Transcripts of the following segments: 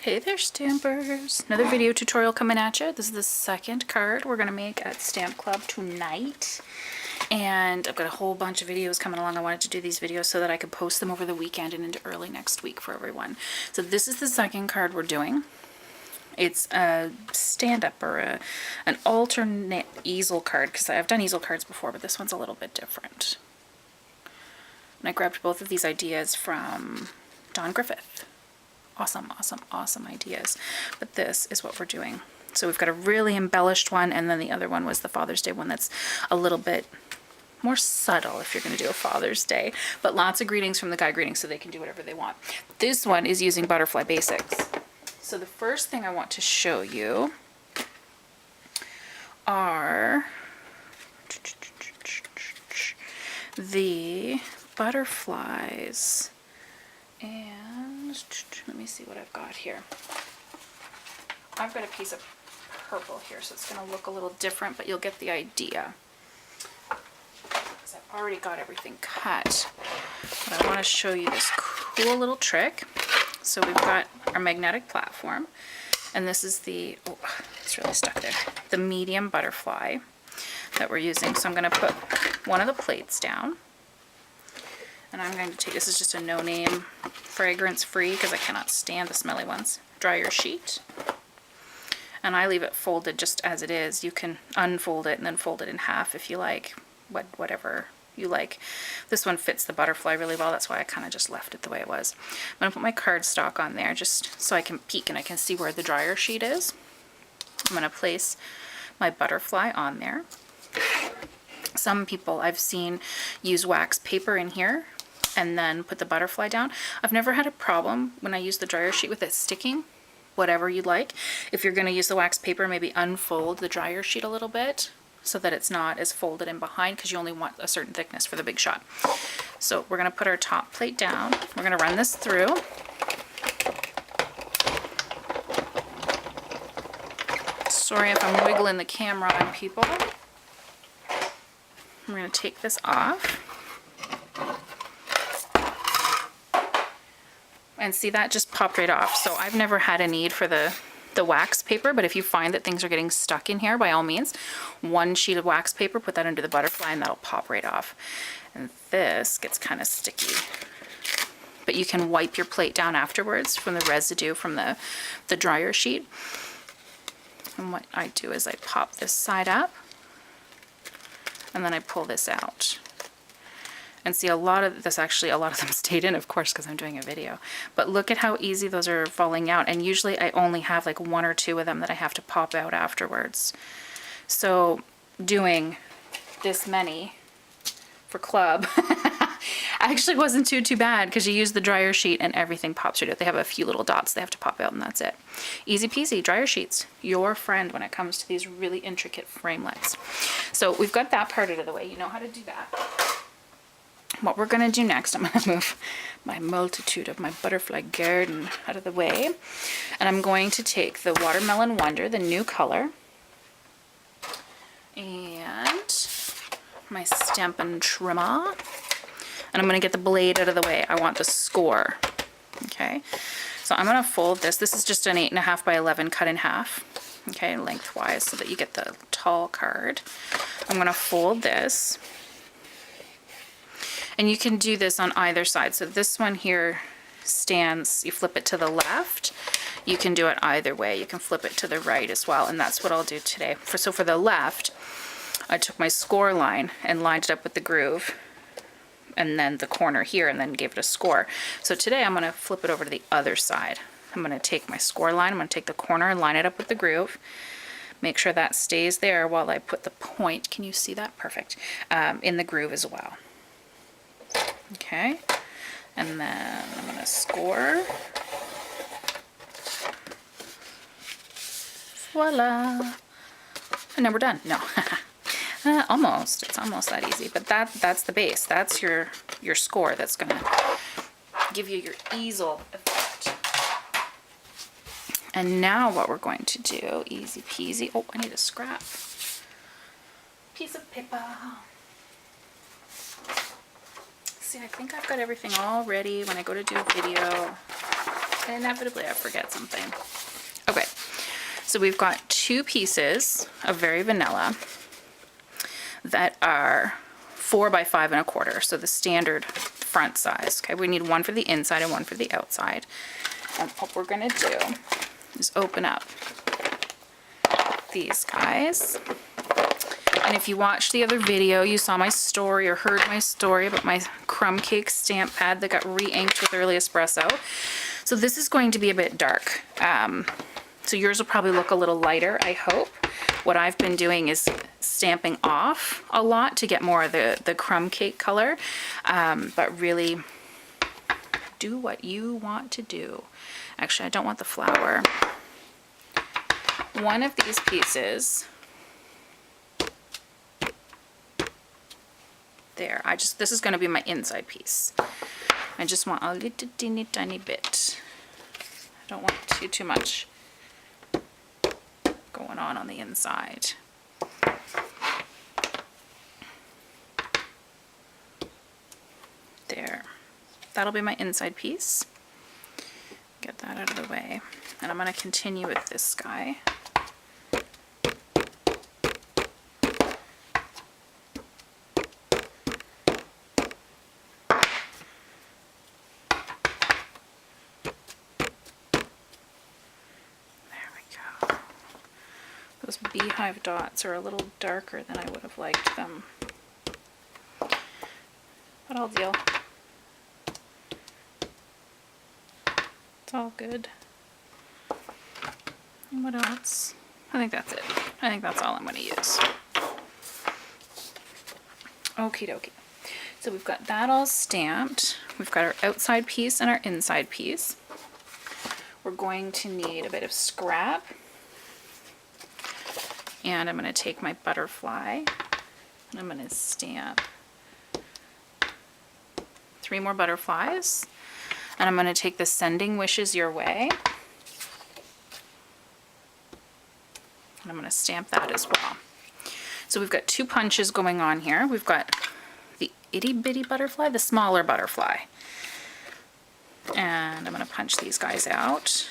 Hey there, stampers! Another video tutorial coming at you. This is the second card we're going to make at Stamp Club tonight. And I've got a whole bunch of videos coming along. I wanted to do these videos so that I could post them over the weekend and into early next week for everyone. So this is the second card we're doing. It's a stand-up or an alternate easel card, because I've done easel cards before, but this one's a little bit different. And I grabbed both of these ideas from Don Griffith. Awesome, awesome, awesome ideas. But this is what we're doing. So we've got a really embellished one, and then the other one was the Father's Day one that's a little bit more subtle if you're going to do a Father's Day. But lots of greetings from the guy greetings so they can do whatever they want. This one is using butterfly basics. So the first thing I want to show you are the butterflies. And let me see what I've got here. I've got a piece of purple here, so it's going to look a little different, but you'll get the idea. Because I've already got everything cut. But I want to show you this cool little trick. So we've got our magnetic platform, and this is the, oh, it's really stuck there, the medium butterfly that we're using. So I'm going to put one of the plates down. And I'm going to take, this is just a no-name, fragrance-free, because I cannot stand the smelly ones, dryer sheet. And I leave it folded just as it is. You can unfold it and then fold it in half if you like, whatever you like. This one fits the butterfly really well, that's why I kind of just left it the way it was. I'm going to put my cardstock on there just so I can peek and I can see where the dryer sheet is. I'm going to place my butterfly on there. Some people I've seen use wax paper in here and then put the butterfly down. I've never had a problem when I use the dryer sheet with it sticking, whatever you'd like. If you're going to use the wax paper, maybe unfold the dryer sheet a little bit so that it's not as folded in behind, because you only want a certain thickness for the big shot. So we're going to put our top plate down. We're going to run this through. Sorry if I'm wiggling the camera on people. I'm going to take this off. And see, that just popped right off. So I've never had a need for the wax paper, but if you find that things are getting stuck in here, by all means, one sheet of wax paper, put that under the butterfly and that'll pop right off. And this gets kind of sticky. But you can wipe your plate down afterwards from the residue from the dryer sheet. And what I do is I pop this side up and then I pull this out. And see, a lot of them stayed in, of course, because I'm doing a video. But look at how easy those are falling out. And usually I only have like one or two of them that I have to pop out afterwards. So doing this many for club actually wasn't too bad, because you use the dryer sheet and everything pops right out. They have a few little dots they have to pop out and that's it. Easy peasy, dryer sheets, your friend when it comes to these really intricate framelits. So we've got that part out of the way. You know how to do that. What we're going to do next, I'm going to move my multitude of my butterfly garden out of the way. And I'm going to take the Watermelon Wonder, the new color, and my Stampin' Trimmer. And I'm going to get the blade out of the way. I want the score. Okay, so I'm going to fold this. This is just an 8.5 by 11 cut in half. Okay, lengthwise, so that you get the tall card. I'm going to fold this. And you can do this on either side. So this one here stands, you flip it to the left. You can do it either way. You can flip it to the right as well. And that's what I'll do today. So for the left, I took my score line and lined it up with the groove. And then the corner here, and then gave it a score. So today I'm going to flip it over to the other side. I'm going to take my score line, I'm going to take the corner and line it up with the groove. Make sure that stays there while I put the point, can you see that? Perfect. In the groove as well. Okay, and then I'm going to score. Voila! And then we're done. No, almost. It's almost that easy. But that's the base. That's your score. That's going to give you your easel effect. And now what we're going to do, easy peasy. Oh, I need a scrap. Piece of paper. See, I think I've got everything all ready when I go to do a video. Inevitably I forget something. Okay, so we've got 2 pieces of very vanilla that are 4 by 5 1/4, so the standard front size. Okay, we need one for the inside and one for the outside. And what we're gonna do is open up these guys. And if you watched the other video, you saw my story or heard my story about my crumb cake stamp pad that got re-inked with early espresso. So this is going to be a bit dark. So yours will probably look a little lighter, I hope. What I've been doing is stamping off a lot to get more of the crumb cake color. But really do what you want to do. Actually, I don't want the flower. One of these pieces, there, this is going to be my inside piece. I just want a little teeny tiny bit. I don't want too much going on the inside. There. That'll be my inside piece. Get that out of the way. And I'm going to continue with this guy. Those beehive dots are a little darker than I would have liked them, but I'll deal. It's all good. And what else? I think that's it. I think that's all I'm going to use. Okie dokie. So we've got that all stamped. We've got our outside piece and our inside piece. We're going to need a bit of scrap. And I'm going to take my butterfly and I'm going to stamp 3 more butterflies. And I'm going to take the Sending Wishes Your Way. And I'm going to stamp that as well. So we've got 2 punches going on here. We've got the itty bitty butterfly, the smaller butterfly. And I'm going to punch these guys out.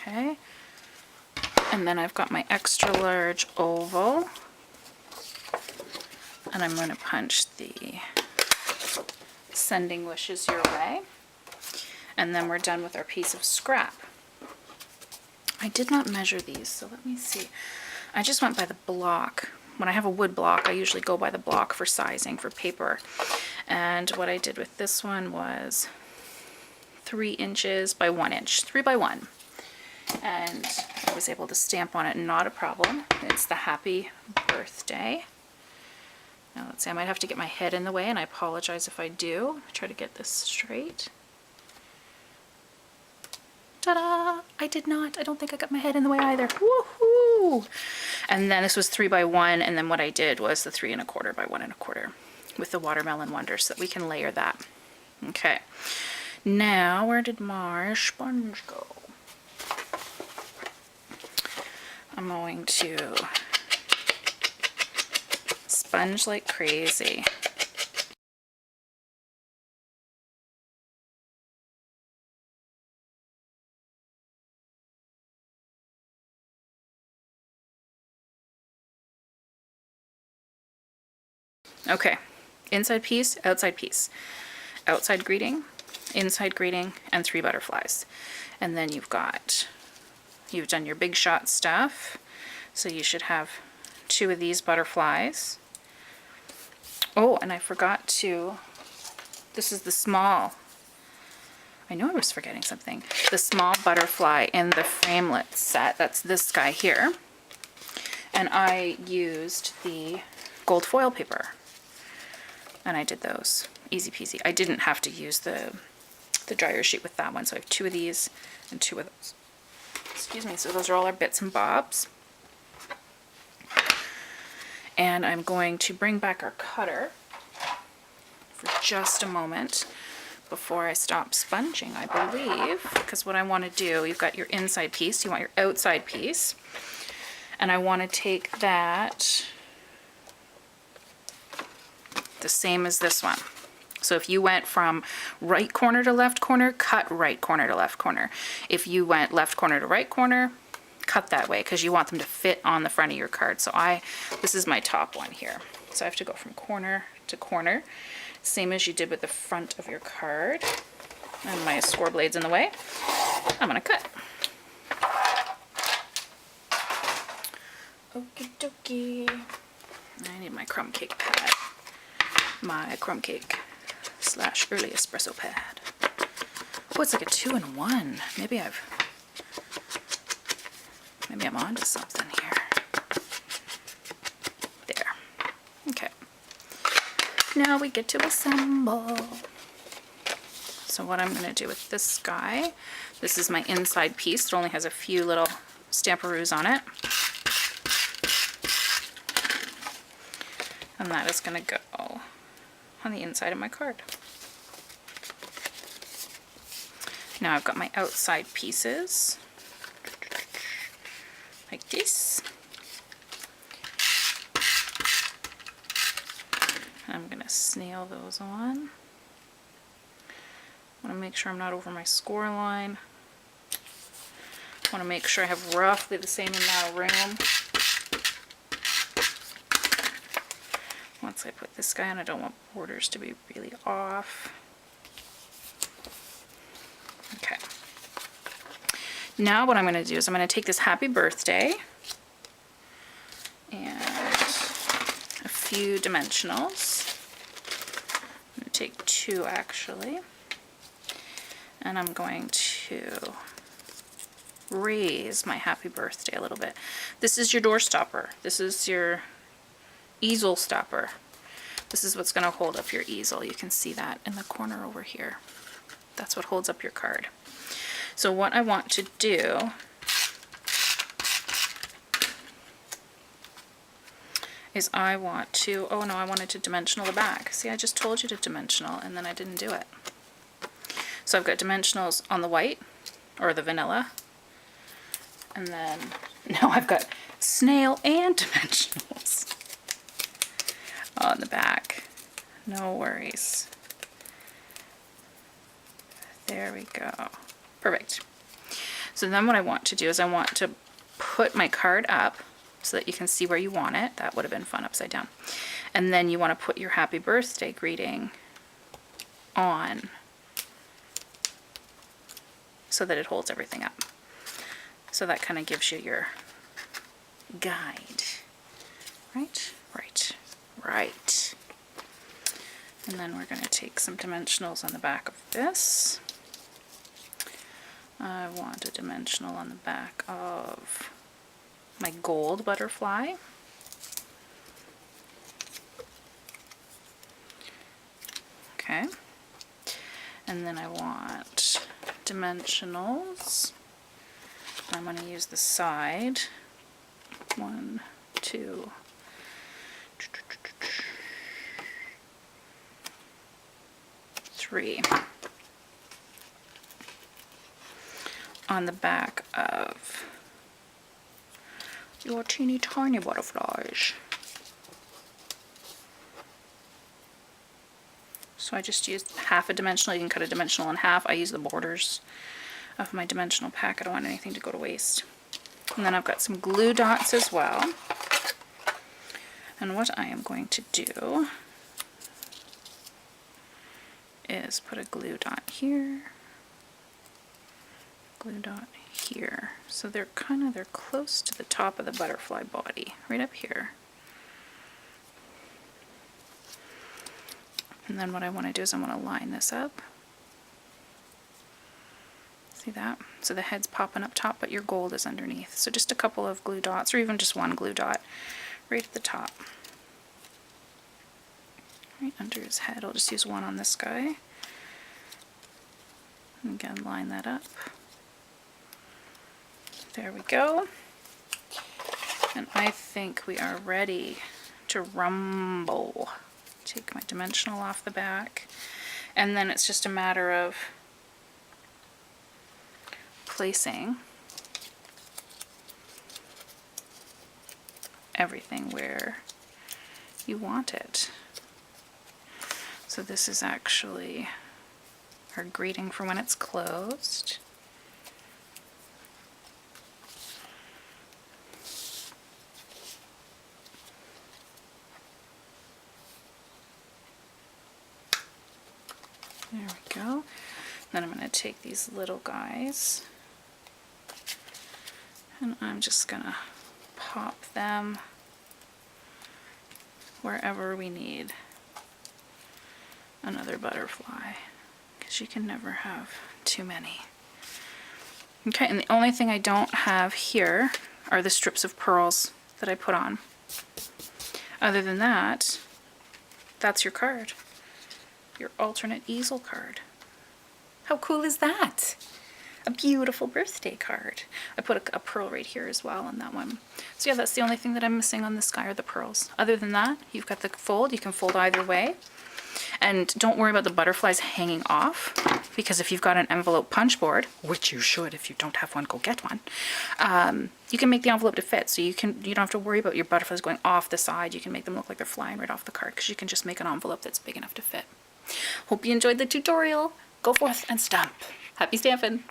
Okay, and then I've got my extra large oval, and I'm going to punch the Sending Wishes Your Way, and then we're done with our piece of scrap. I did not measure these, so let me see. I just went by the block. When I have a wood block, I usually go by the block for sizing for paper, and what I did with this one was 3 inches by 1 inch, 3 by 1. And I was able to stamp on it, not a problem. It's the happy birthday. Now let's see, I might have to get my head in the way, and I apologize if I do. Try to get this straight. Ta-da! I did not. I don't think I got my head in the way either. Woohoo! And then this was 3 by 1, and then what I did was the 3 1/4 by 1 1/4 with the Watermelon Wonder so that we can layer that. Okay. Now, where did my sponge go? I'm going to sponge like crazy. Okay, inside piece, outside piece. Outside greeting, inside greeting, and 3 butterflies. And then you've done your big shot stuff. So you should have 2 of these butterflies. Oh, and I forgot to, this is the small, I know I was forgetting something. The small butterfly in the framelit set, that's this guy here. And I used the gold foil paper. And I did those, easy peasy. I didn't have to use the dryer sheet with that one, so I have 2 of these and 2 of those. Excuse me, so those are all our bits and bobs. And I'm going to bring back our cutter for just a moment before I stop sponging, I believe, because what I want to do, you've got your inside piece, you want your outside piece, and I want to take that the same as this one. So if you went from right corner to left corner, cut right corner to left corner. If you went left corner to right corner, cut that way, because you want them to fit on the front of your card. So this is my top one here. So I have to go from corner to corner, same as you did with the front of your card. And my score blade's in the way. I'm gonna cut. Okie dokie. I need my crumb cake pad. My crumb cake / early espresso pad. Oh, it's like a 2-in-1. Maybe I'm onto something here. There. Okay. Now we get to assemble. So what I'm going to do with this guy, this is my inside piece. It only has a few little stamperoos on it. And that is going to go on the inside of my card. Now I've got my outside pieces, like this. I'm going to snail those on. I want to make sure I'm not over my score line. I want to make sure I have roughly the same amount of room. Once I put this guy on, I don't want borders to be really off. Okay. Now what I'm going to do is I'm going to take this happy birthday and a few dimensionals. I'm going to take 2 actually. And I'm going to raise my happy birthday a little bit. This is your door stopper. This is your easel stopper. This is what's going to hold up your easel. You can see that in the corner over here. That's what holds up your card. So what I want to do is I want to, oh no, I wanted to dimensional the back. See, I just told you to dimensional and then I didn't do it. So I've got dimensionals on the white, or the vanilla, and then now I've got snail and dimensionals on the back. No worries. There we go. Perfect. So then what I want to do is I want to put my card up so that you can see where you want it. That would have been fun upside down. And then you want to put your happy birthday greeting on so that it holds everything up. So that kind of gives you your guide. Right? Right. Right. And then we're going to take some dimensionals on the back of this. I want a dimensional on the back of my gold butterfly. Okay. And then I want dimensionals. I'm going to use the side. 1, 2, 3. On the back of your teeny tiny butterflies. So I just used half a dimensional. You can cut a dimensional in half. I use the borders of my dimensional pack. I don't want anything to go to waste. And then I've got some glue dots as well. And what I am going to do is put a glue dot here, glue dot here. So they're close to the top of the butterfly body, right up here. And then what I want to do is I want to line this up. See that? So the head's popping up top, but your gold is underneath. So just a couple of glue dots, or even just one glue dot right at the top. Right under his head. I'll just use one on this guy. And again, line that up. There we go. And I think we are ready to rumble. Take my dimensional off the back. And then it's just a matter of placing everything where you want it. So this is actually our greeting for when it's closed. There we go. Then I'm going to take these little guys and I'm just going to pop them wherever we need another butterfly, because you can never have too many. Okay, and the only thing I don't have here are the strips of pearls that I put on. Other than that, that's your card. Your alternate easel card. How cool is that? A beautiful birthday card. I put a pearl right here as well on that one. So yeah, that's the only thing that I'm missing on this guy are the pearls. Other than that, you've got the fold. You can fold either way. And don't worry about the butterflies hanging off, because if you've got an envelope punch board, which you should, if you don't have one, go get one, you can make the envelope to fit. So you don't have to worry about your butterflies going off the side. You can make them look like they're flying right off the card, because you can just make an envelope that's big enough to fit. Hope you enjoyed the tutorial. Go forth and stamp. Happy stamping!